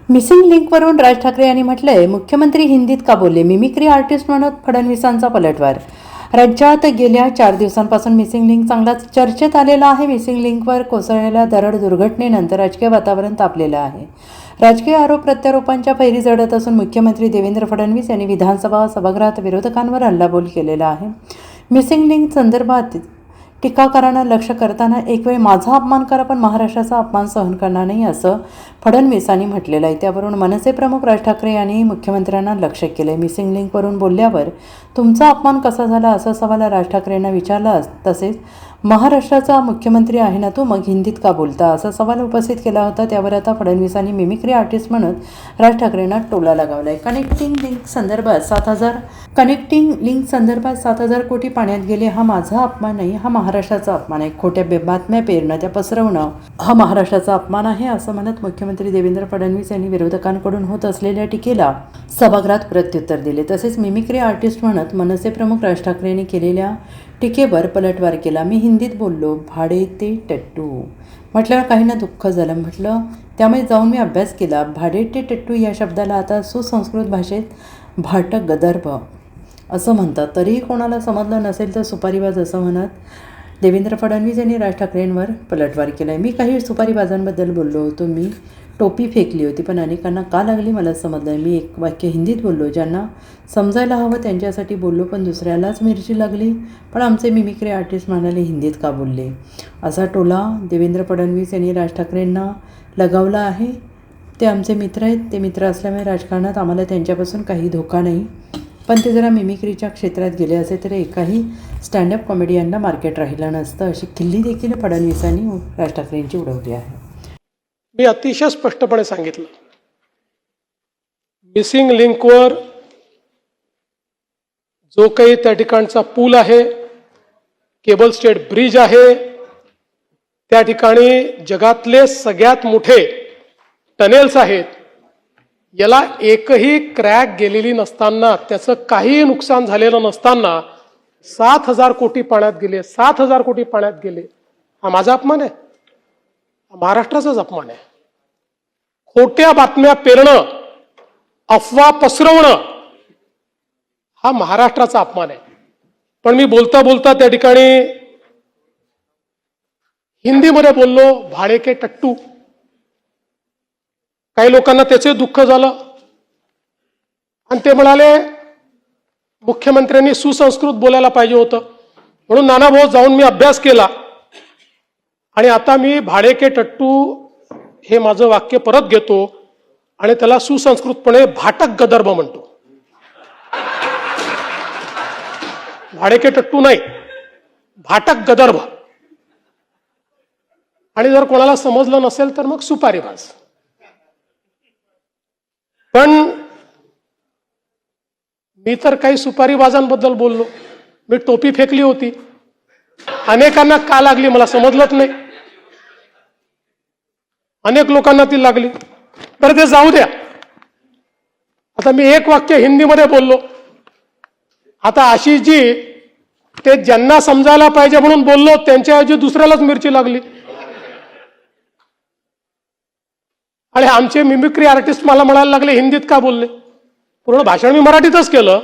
Missing लिंकवरून Raj Thackeray यांनी म्हटलंय, मुख्यमंत्री हिंदीत का बोलले? मिमिक्री आर्टिस्ट म्हणत फडणवीसांचा पलटवार. राज्यात गेल्या 4 दिवसांपासून मिसिंग लिंक चांगलाच चर्चेत आलेला आहे. मिसिंग लिंकवर कोसळलेल्या दरड दुर्घटनेनंतर राजकीय वातावरण तापलेलं आहे. राजकीय आरोप प्रत्यारोपांच्या फैरी जडत असून मुख्यमंत्री देवेंद्र फडणवीस यांनी विधानसभा सभागृहात विरोधकांवर हल्लाबोल केलेला आहे. मिसिंग लिंक संदर्भात टीकाकारांना लक्ष करताना एक वेळ माझा अपमान करा पण महाराष्ट्राचा अपमान सहन करणार नाही, असं फडणवीसांनी म्हटलेलं आहे. त्यावरून मनसे प्रमुख राज ठाकरे यांनी मुख्यमंत्र्यांना लक्ष केलं. मिसिंग लिंकवरून बोलल्यावर तुमचा अपमान कसा झाला, असा सवाल राज ठाकरेंना विचारला. तसेच महाराष्ट्राचा मुख्यमंत्री आहे ना तू, मग हिंदीत का बोलता, असा सवाल उपस्थित केला होता. त्यावर आता फडणवीसांनी मिमिक्री आर्टिस्ट म्हणत राज ठाकरेंना टोला लगावला आहे. कनेक्टिंग लिंक संदर्भात 7,000 कोटी पाण्यात गेले, हा माझा अपमान नाही, हा महाराष्ट्राचा अपमान आहे. खोट्या बातम्या पेरणं, त्या पसरवणं हा महाराष्ट्राचा अपमान आहे, असं म्हणत मुख्यमंत्री देवेंद्र फडणवीस यांनी विरोधकांकडून होत असलेल्या टीकेला सभागृहात प्रत्युत्तर दिले. तसेच मिमिक्री आर्टिस्ट म्हणत मनसे प्रमुख राज ठाकरे यांनी केलेल्या टीकेवर पलटवार केला. मी हिंदीत बोललो, भाडे ते टट्टू म्हटल्यावर काहींना दुःख झालं. म्हटलं त्यामुळे जाऊन मी अभ्यास केला. भाडे ते टट्टू या शब्दाला आता सुसंस्कृत भाषेत भाटक गदर्भ असं म्हणतात. तरीही कोणाला समजलं नसेल तर सुपारीबाज असं म्हणत देवेंद्र फडणवीस यांनी राज ठाकरेंवर पलटवार केला आहे. मी काही सुपारीबाजांबद्दल बोललो होतो, मी टोपी फेकली होती पण अनेकांना का लागली मला समजलं. मी एक वाक्य हिंदीत बोललो, ज्यांना समजायला हवं त्यांच्यासाठी बोललो, पण दुसऱ्यालाच मिरची लागली. पण आमचे मिमिक्री आर्टिस्ट म्हणाले हिंदीत का बोलले, असा टोला देवेंद्र फडणवीस यांनी राज ठाकरेंना लगावला आहे. ते आमचे मित्र आहेत, ते मित्र असल्यामुळे राजकारणात आम्हाला त्यांच्यापासून काही धोका नाही. पण ते जरा मिमिक्रीच्या क्षेत्रात गेले असे तर एकाही स्टँडअप कॉमेडियनला मार्केट राहिलं नसतं, अशी खिल्ली देखील फडणवीसांनी राज ठाकरेंची उडवली आहे. मी अतिशय स्पष्टपणे सांगितलं, मिसिंग लिंकवर जो काही त्या ठिकाणचा पूल आहे, केबल स्टेट ब्रिज आहे, त्या ठिकाणी जगातले सगळ्यात मोठे टनेल्स आहेत, याला एकही क्रॅक गेलेली नसताना, त्याचं काही नुकसान झालेलं नसताना 7,000 कोटी पाण्यात गेले. 7,000 कोटी पाण्यात गेले. हा माझा अपमान आहे, महाराष्ट्राचाच अपमान आहे. खोट्या बातम्या पेरणं, अफवा पसरवणं हा महाराष्ट्राचा अपमान आहे. पण मी बोलता बोलता त्या ठिकाणी हिंदीमध्ये बोललो, भाडे के टट्टू. काही लोकांना त्याचे दुःख झालं आणि ते म्हणाले मुख्यमंत्र्यांनी सुसंस्कृत बोलायला पाहिजे होतं. म्हणून नानाभाऊ जाऊन मी अभ्यास केला आणि आता मी भाडे के टट्टू हे माझं वाक्य परत घेतो आणि त्याला सुसंस्कृतपणे भाटक गदर्भ म्हणतो. भाडे के टट्टू नाही, भाटक गदर्भ. आणि जर कोणाला समजलं नसेल तर मग सुपारीबाज. पण मी तर काही सुपारीबाजांबद्दल बोललो, मी टोपी फेकली होती, अनेकांना का लागली मला समजलंच नाही. अनेक लोकांना ती लागली. तर ते जाऊ द्या. आता मी एक वाक्य हिंदीमध्ये बोललो. आता आशिषजी ते ज्यांना समजायला पाहिजे म्हणून बोललो, त्यांच्याऐवजी दुसऱ्यालाच मिरची लागली. आणि आमचे मिमिक्री आर्टिस्ट मला म्हणायला लागले हिंदीत का बोलले. पूर्ण भाषण मी मराठीतच केलं,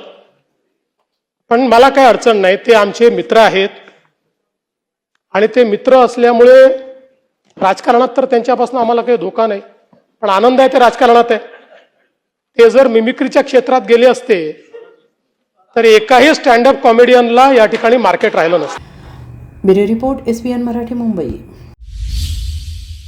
पण मला काही अडचण नाही. ते आमचे मित्र आहेत आणि ते मित्र असल्यामुळे राजकारणात तर त्यांच्यापासून आम्हाला काही धोका नाही, पण आनंद आहे ते राजकारणात आहे. ते जर मिमिक्रीच्या क्षेत्रात गेले असते तर एकाही स्टँडअप कॉमेडियनला या ठिकाणी मार्केट राहिलं नसतं. Bureau report, SBN Marathi, Mumbai.